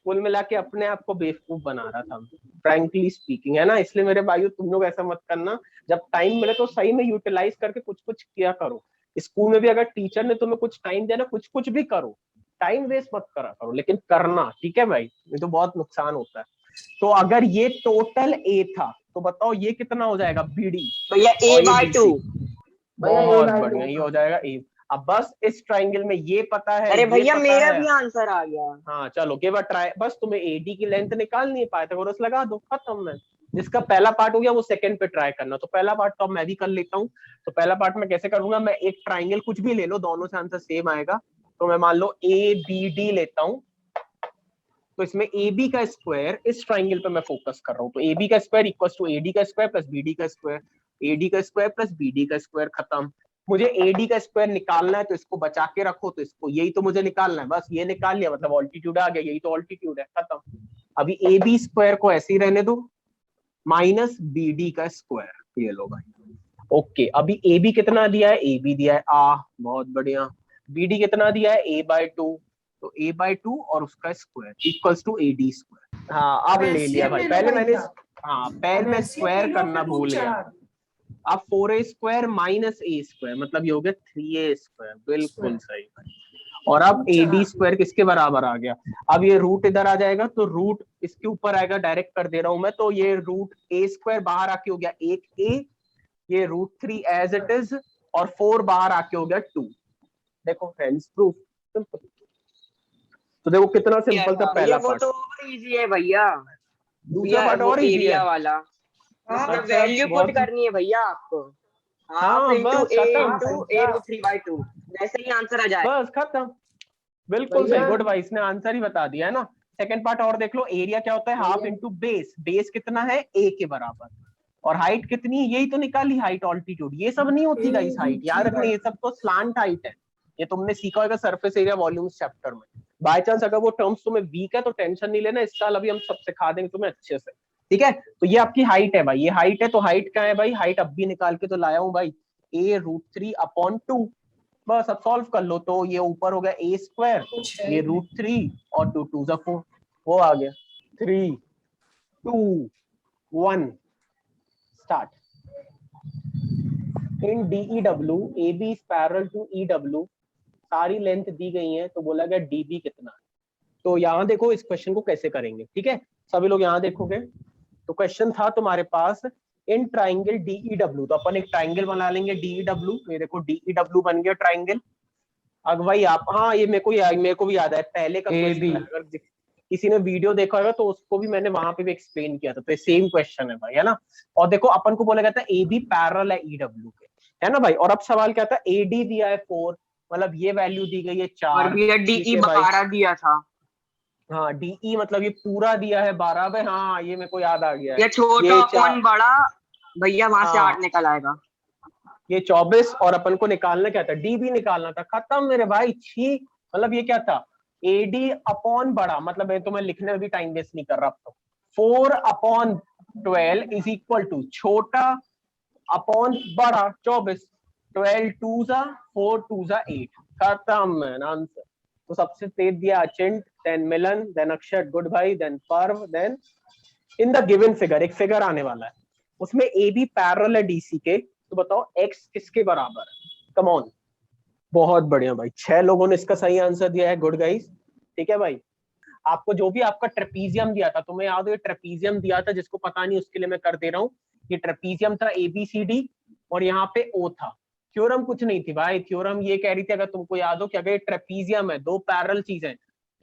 कुल मिला के अपने आप को बेवकूफ बना रहा था, फ्रैंकली स्पीकिंग, है ना। इसलिए मेरे भाइयों तुम लोग ऐसा मत करना, जब टाइम मिले तो सही में यूटिलाइज करके कुछ कुछ किया करो। स्कूल में भी अगर टीचर ने तुम्हें कुछ टाइम दिया ना, कुछ कुछ भी करो, टाइम वेस्ट मत करा करो, लेकिन करना, ठीक है भाई, ये तो बहुत नुकसान होता है। तो अगर ये टोटल ए था तो बताओ ये कितना हो जाएगा, बीडी। भैया A/2। बहुत बढ़िया, ये हो जाएगा ए। अब बस इस ट्राइंगल में ये पता है, अरे ये भैया पता मेरा है। भी आंसर आ गया। हाँ चलो गिव अ ट्राई, बस तुम्हें एडी की लेंथ निकालनी है, पाइथागोरस लगा दो, खत्म है। जिसका पहला पार्ट हो गया वो सेकंड पे ट्राई करना। तो पहला पार्ट तो अब मैं भी कर लेता हूँ। तो पहला पार्ट मैं कैसे करूंगा, मैं एक ट्राइंगल कुछ भी ले लो, दोनों से आंसर सेम आएगा। तो मैं मान लो ए बी डी लेता हूँ। तो इसमें ए बी का स्क्वायर, इस ट्राइंगल पे मैं फोकस कर रहा हूँ। तो ए बी का square equal to A D का स्क्वायर प्लस बी डी का स्क्वायर, ए डी का स्क्वायर प्लस बी डी का स्क्वायर, खत्म। मुझे ए डी का स्क्वायर निकालना है तो इसको बचा के रखो, तो इसको यही तो मुझे निकालना है, बस ये निकाल लिया, मतलब ऑल्टीट्यूड आ गया, यही तो ऑल्टीट्यूड है, खत्म। अभी ए बी स्क्वायर को ऐसे ही रहने दो, माइनस बी डी का स्क्वायर, ये लो भाई। ओके, अभी ए बी कितना दिया है, ए बी दिया है बहुत बढ़िया। बी डी कितना दिया है, A/2, तो A/2 और उसका square equals to AD square. हाँ अब ले लिया भाई, पहले मैंने, हाँ पहले मैं स्क्वायर करना भूल गया। अब 4A square minus A square, मतलब ये हो गया 3A स्क्वायर, बिल्कुल सही भाई। और अब AD स्क्वायर किसके बराबर आ गया, अब ये रूट इधर आ जाएगा, तो रूट इसके ऊपर आएगा, डायरेक्ट कर दे रहा हूं मैं। तो ये रूट A स्क्वायर बाहर आके हो गया 1A, ये √3 एज इट इज, और 4 बाहर आके हो गया 2। देखो फ्रेंड्स प्रूफ सिंपल। तो देखो कितना सिंपल था पहला वो पार्ट। तो और इजी है भैया। दूसरा पार्ट और इजी है, एरिया वाला, अच्छा, वैल्यू पुट बहुत करनी है भैया आपको। हाँ, इंटू बस ए खत्म, इंटू A√3/2, वैसे ही आंसर आ जाएगा। बस खत्म, बिल्कुल सही, गुड भाई, इसने आंसर ही बता दिया है ना। सेकंड पार्ट और देख लो, एरिया क्या होता है, हाफ इंटू बेस, बेस कितना है ए के बराबर, और हाइट कितनी है, यही तो निकाली हाइट, ऑल्टीट्यूड। ये सब नहीं होती गाइस हाइट, याद रखना, ये सब तो स्लांट हाइट है। ये तुमने सीखा होगा सरफेस एरिया वॉल्यूम्स चैप्टर में। बाय चांस अगर वो टर्म्स तुम्हें वीक है तो टेंशन नहीं लेना, इस साल अभी हम सब सिखा देंगे तुम्हें अच्छे से, ठीक है। तो ये आपकी हाइट है भाई, ये हाइट है, तो हाइट क्या है भाई, हाइट अब भी निकाल के तो लाया हूँ भाई, A√3/2। बस अब सॉल्व कर लो, तो ये ऊपर हो गया A स्क्वायर, ये √3 और 2 2 4, वो आ गया 3 2 1 start. In DEW AB is parallel to EW, सारी लेंथ दी गई है, तो बोला गया DB कितना है। तो यहाँ देखो इस क्वेश्चन को कैसे करेंगे, ठीक है, सभी लोग यहाँ देखोगे। तो क्वेश्चन था तुम्हारे पास इन ट्राइंगल DEW, तो अपन एक ट्राइंगल बना लेंगे DEW। ये देखो DEW बन गया ट्राइंगल। अब भाई आप, हाँ ये मेरे को भी याद है, पहले का AB, अगर किसी ने वीडियो देखा होगा तो उसको भी मैंने वहां पे भी एक्सप्लेन किया था, तो ये सेम क्वेश्चन है भाई, है ना। और देखो अपन को बोला गया था AB पैरेलल है EW के, है ना भाई। और अब सवाल क्या था, AD दिया है 4, मतलब ये वैल्यू दी गई है 4, और भैया DE 12 दिया था। हाँ DE मतलब ये पूरा दिया है 12 भाई, हाँ ये मेरे को याद आ गया है, ये छोटा कौन बड़ा भैया, वहां से 8 निकल आएगा। ये 24, और अपन को निकालना क्या था, DB निकालना था, खत्म मेरे भाई, छी। मतलब ये क्या था, AD अपॉन बड़ा, मतलब तो मैं लिखने में भी टाइम वेस्ट नहीं कर रहा। अब तो 4/12 इज इक्वल टू छोटा अपॉन बड़ा 24, 12 2 4 2 8, खत्म आंसर। तो सबसे तेज दिया Achint, then Milan, then Akshar, good भाई, then Parv, then in the given figure, एक फिगर आने वाला है उसमें AB पैरेलल है DC के, तो बताओ X किसके बराबर है, कम ऑन। बहुत बढ़िया भाई, 6 लोगों ने इसका सही आंसर दिया है, गुड गाइस, ठीक है भाई। आपको जो भी आपका ट्रेपीजियम दिया था, तुम्हें याद हो ये ट्रेपीजियम दिया था, जिसको पता नहीं उसके लिए मैं कर दे रहा हूँ। ये ट्रेपीजियम था ABCD और यहाँ पे O था। थ्योरम कुछ नहीं थी भाई, थ्योरम ये कह रही थी, अगर तुमको याद हो कि अगर ट्रेपीजियम है, दो पैरेलल चीजें,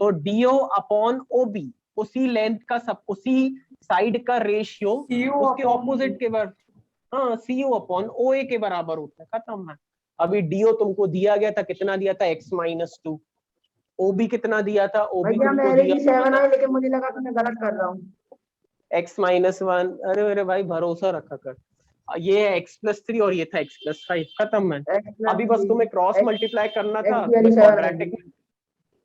तो DO अपॉन OB उसी लेंथ का सब, उसी साइड का रेशियो CO उसके upon ऑपोजिट के बराबर, हाँ CO अपॉन OA के बराबर होता है, खत्म है। अभी DO तुमको दिया गया था, कितना दिया था, x-2। OB कितना दिया था, OB भैया तुमको मेरे दिया भी 7 है, लेकिन मुझे लगा कि मैं गलत कर रहा हूँ। x-1। अरे मेरे भाई भरोसा रखा कर, ये है x+3 और ये था x+5, खत्म है। अभी बस तुम्हें क्रॉस मल्टीप्लाई करना था, क्वाड्रेटिक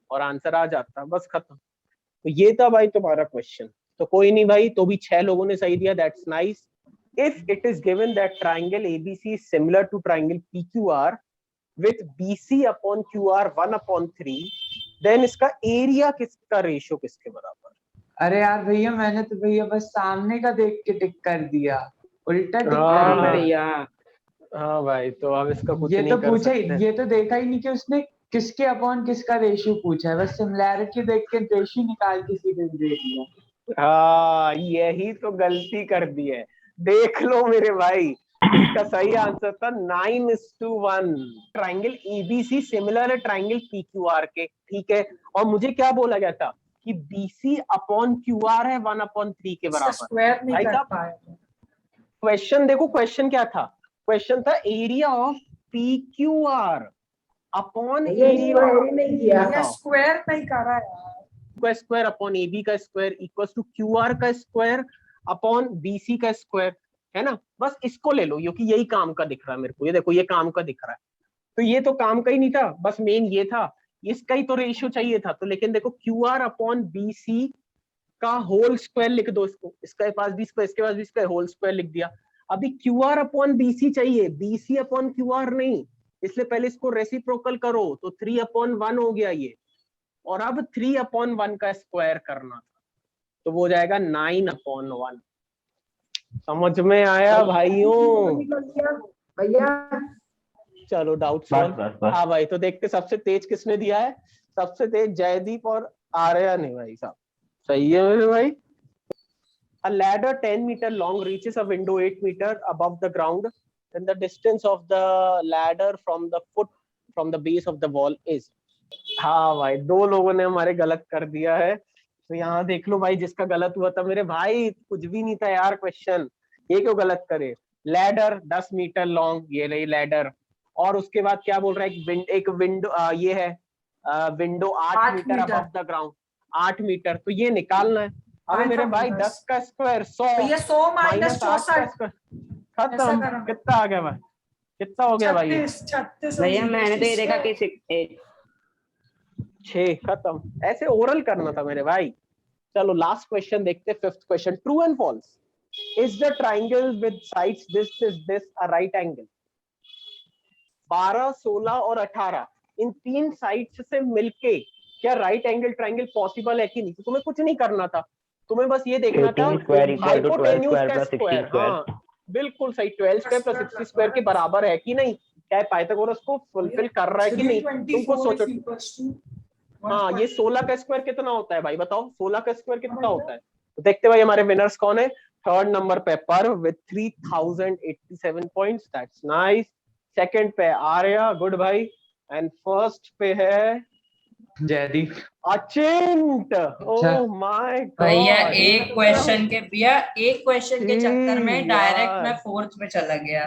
और आंसर आ जाता, बस खत्म। तो ये था भाई तुम्हारा क्वेश्चन। तो कोई नहीं भाई, तो भी 6 लोगों ने सही दिया, that's nice. If it is given that triangle ABC is similar to triangle PQR with BC upon QR 1/3, then इसका एरिया किसका रेशियो किसके बराबर? अरे यार भैया मैंने तो भैया बस सामने का देख के टिक कर दिया, उल्टा टिक हाँ कर दिया। भैया हाँ भाई, तो अब इसका कुछ ये नहीं तो कर पूछा ही, सकते। ये तो देखा ही नहीं कि उसने किसके अपॉन किसका रेशियो पूछा है, बस सिमिलैरिटी देख के रेशियो निकाल के सीधे दे दिया। हाँ यही तो गलती कर दी है, देख लो मेरे भाई। इसका सही आंसर था 9:1। ट्राइंगल ABC सिमिलर है ट्राइंगल PQR के, ठीक है। और मुझे क्या बोला गया था कि BC अपॉन QR है 1/3 के बराबर। स्क्वायर नहीं भाई कर साहब पाए। क्वेश्चन देखो, क्वेश्चन क्या था, क्वेश्चन था area of PQR upon area ये स्क्वायर नहीं करा यार। का स्क्वायर अपॉन AB का स्क्वायर इक्वल्स टू QR का स्क्वायर अपॉन BC का स्क्वायर, है ना। बस इसको ले लो, क्योंकि यही काम का दिख रहा है मेरे को, ये देखो ये काम का दिख रहा है। तो ये तो काम का ही नहीं था, बस मेन ये था, इसका ही तो रेशियो चाहिए था। तो लेकिन देखो QR अपॉन BC का होल स्क्वायर लिख दो, इसको, इसके पास भी स्क्वायर, इसके पास भी स्क्वायर, होल स्क्वायर लिख दिया। अभी QR अपॉन BC चाहिए, BC अपॉन QR नहीं, इसलिए पहले इसको रेसिप्रोकल करो, तो 3/1 हो गया ये। और अब 3/1 का स्क्वायर करना था, तो वो हो जाएगा 9/1। समझ में आया भाइयों? भैया चलो डाउट बस सॉल्व। बस बस हाँ भाई, तो देखते सबसे तेज किसने दिया है, सबसे तेज जयदीप और आर्या ने भाई साहब। सही है मेरे भाई। A ladder 10 meter long reaches a window 8 meter above the ground, then the distance of the ladder from the foot from the base of the wall is। हाँ भाई, 2 लोगों ने हमारे गलत कर दिया है। तो यहाँ देख लो भाई, जिसका गलत हुआ था मेरे भाई, कुछ भी नहीं था यार क्वेश्चन, ये क्यों गलत करे। लैडर 10 मीटर लॉन्ग, ये रही लैडर, और उसके बाद क्या बोल रहा है, एक विंडो, ये है window 8 metre above the ground, 8 metre, तो ये निकालना है। अब मेरे भाई 10 का स्क्वायर 100 ये 100 माइनस 64 खत्म। कितना आ गया भाई, कितना हो गया भाई? 36 भैया मैंने तो ये देखा कि 6, खत्म। ऐसे ओरल करना था मेरे भाई। चलो लास्ट क्वेश्चन देखते, 5th question. True and false, is the triangle with sides this is this a right angle? 12, 16 और 18 इन 3 साइड्स से मिलके क्या राइट एंगल ट्राइंगल पॉसिबल है कि नहीं? तो तुम्हें कुछ नहीं करना था, तुम्हें बस ये देखना था 18 square equal to 12 hypotenuse square का प्लस 60 स्क्वायर। स्क्वायर। हाँ बिल्कुल सही, 12 स्क्वायर प्लस 60 स्क्वायर के बराबर है कि नहीं, क्या पाइथागोरस को फुलफिल कर रहा है कि नहीं, तुमको सोचो। हाँ ये 16 का स्क्वायर कितना होता है भाई, बताओ 16 का स्क्वायर कितना होता है? तो देखते भाई हमारे विनर्स कौन है। 3rd नंबर पे पर with 3087 points, that's nice. 2nd पे आर्या, गुड भाई। एंड 1st पे है जयदीप। अचिंत। ओह माय गॉड भैया एक क्वेश्चन के चक्कर में यार। डायरेक्ट मैं 4th पे चला गया।